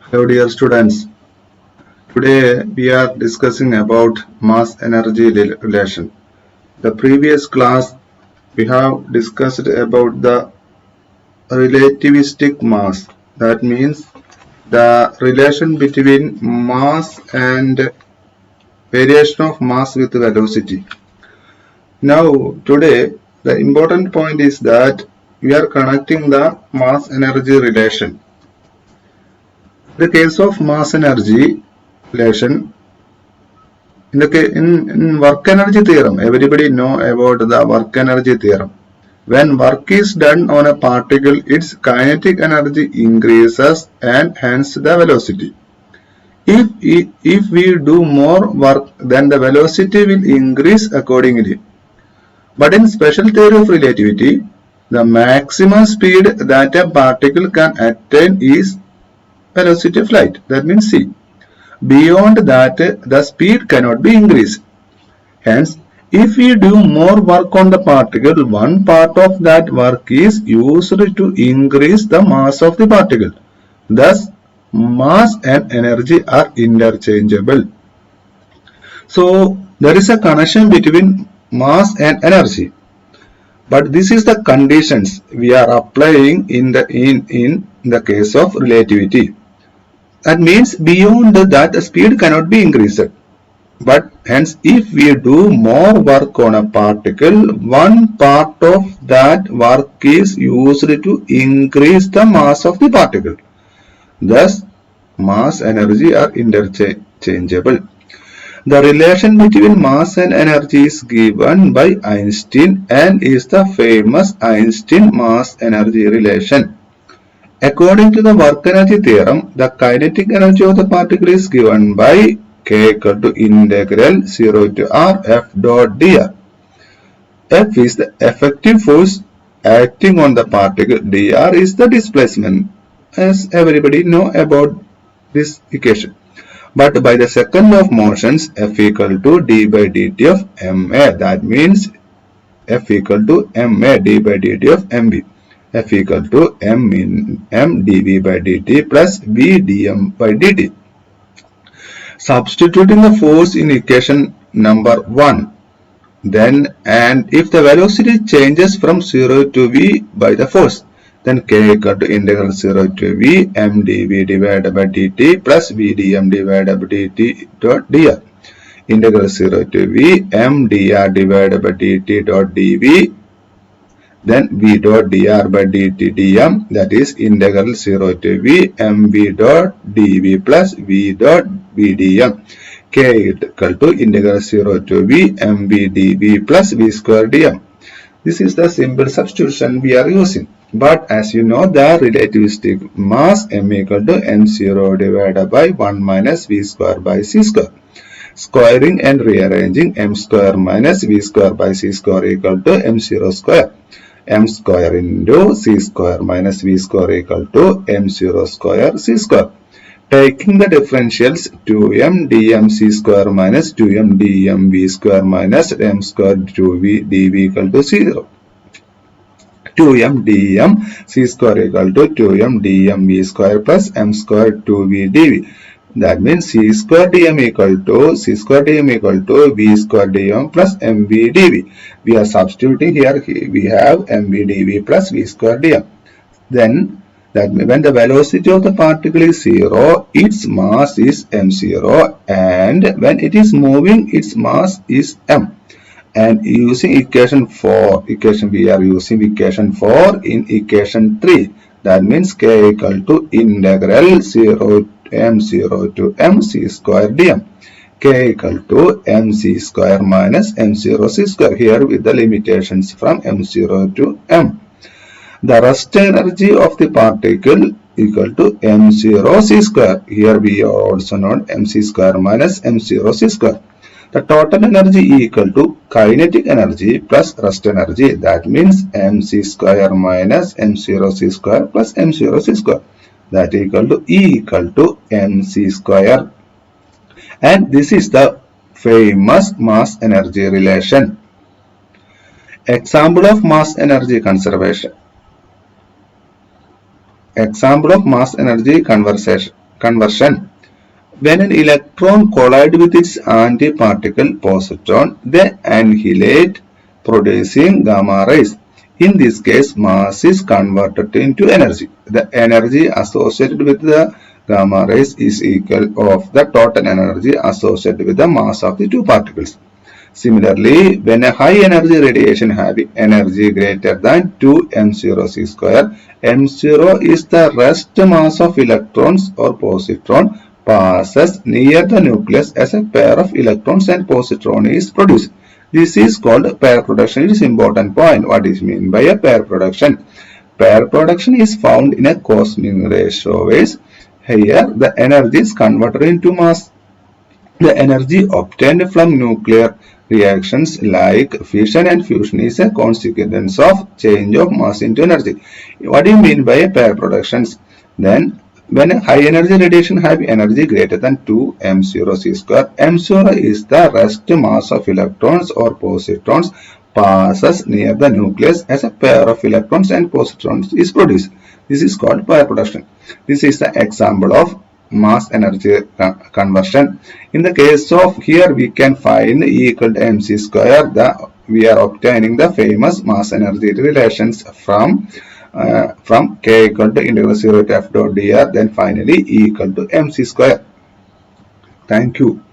Hello dear students. Today we are discussing about mass energy relation. The previous class we have discussed about the relativistic mass. That means the relation between mass and variation of mass with velocity. Now today the important point is that we are connecting the mass energy relation. The case of mass energy relation in work energy theorem, everybody know about the work energy theorem. When work is done on a particle, its kinetic energy increases and hence the velocity. If we do more work, then the velocity will increase accordingly. But in special theory of relativity, the maximum speed that a particle can attain is velocity of light. That means c. Beyond that, the speed cannot be increased. Hence, if we do more work on the particle, one part of that work is used to increase the mass of the particle. Thus, mass and energy are interchangeable. So, there is a connection between mass and energy. But this is the conditions we are applying in the case of relativity. That means beyond that, the speed cannot be increased. But hence, if we do more work on a particle, one part of that work is used to increase the mass of the particle. Thus, mass and energy are interchangeable. The relation between mass and energy is given by Einstein and is the famous Einstein mass energy relation. According to the work energy theorem, the kinetic energy of the particle is given by K equal to integral 0 to R F dot dr. F is the effective force acting on the particle. Dr is the displacement, as everybody know about this equation. But by the second law of motions, F equal to d by dt of ma. That means F equal to ma d by dt of mb. F equal to m dv by dt plus v dm by dt. Substituting the force in equation number 1, then and if the velocity changes from 0 to v by the force, then k equal to integral 0 to v m dv divided by dt plus v dm divided by dt dot dr. Integral 0 to v m dr divided by dt dot dv, then v dot dr by dt dm, that is integral 0 to v mv dot dv plus v dot v dm. K equal to integral 0 to v mv dv plus v square dm. This is the simple substitution we are using. But as you know, the relativistic mass m equal to m0 divided by 1 minus v square by c square. Squaring and rearranging m square minus v square by c square equal to m0 square. M square into c square minus v square equal to m0 square c square. Taking the differentials 2m dm c square minus 2m dm v square minus m square 2v dv equal to 0. 2m dm c square equal to 2m dm v square plus m square 2v dv. That means c square dm equal to v square dm plus mv dv. We are substituting here, we have mv dv plus v square dm. Then that when the velocity of the particle is 0, its mass is m0, and when it is moving, its mass is m. And using equation 4, we are using equation 4 in equation 3. That means k equal to integral 0 m0 to mc square dm. K equal to mc square minus m0 c square, here with the limitations from m0 to m. The rest energy of the particle equal to m0 c square. Here we also know mc square minus m0 c square. The total energy equal to kinetic energy plus rest energy. That means mc square minus m0 c square plus m0 c square. That equal to E equal to mc square. And this is the famous mass energy relation. Example of mass energy conservation. Example of mass energy conversion. When an electron collides with its antiparticle positron, they annihilate, producing gamma rays. In this case, mass is converted into energy. The energy associated with the gamma rays is equal of the total energy associated with the mass of the two particles. Similarly, when a high energy radiation having energy greater than 2 m0 c square, m0 is the rest mass of electrons or positron passes near the nucleus as a pair of electrons and positron is produced. This is called pair production. It is important point. What is meant by a pair production? Pair production is found in a cosmic ratio ways. Here, the energy is converted into mass. The energy obtained from nuclear reactions like fission and fusion is a consequence of change of mass into energy. What do you mean by pair productions? Then, when a high energy radiation have energy greater than 2 m0 c square, m0 is the rest mass of electrons or positrons passes near the nucleus as a pair of electrons and positrons is produced. This is called pair production. This is the example of mass energy conversion. In the case of here, we can find E equal to mc square. We are obtaining the famous mass energy relations from k equal to integral 0 to f dot dr. Then finally E equal to mc square. Thank you.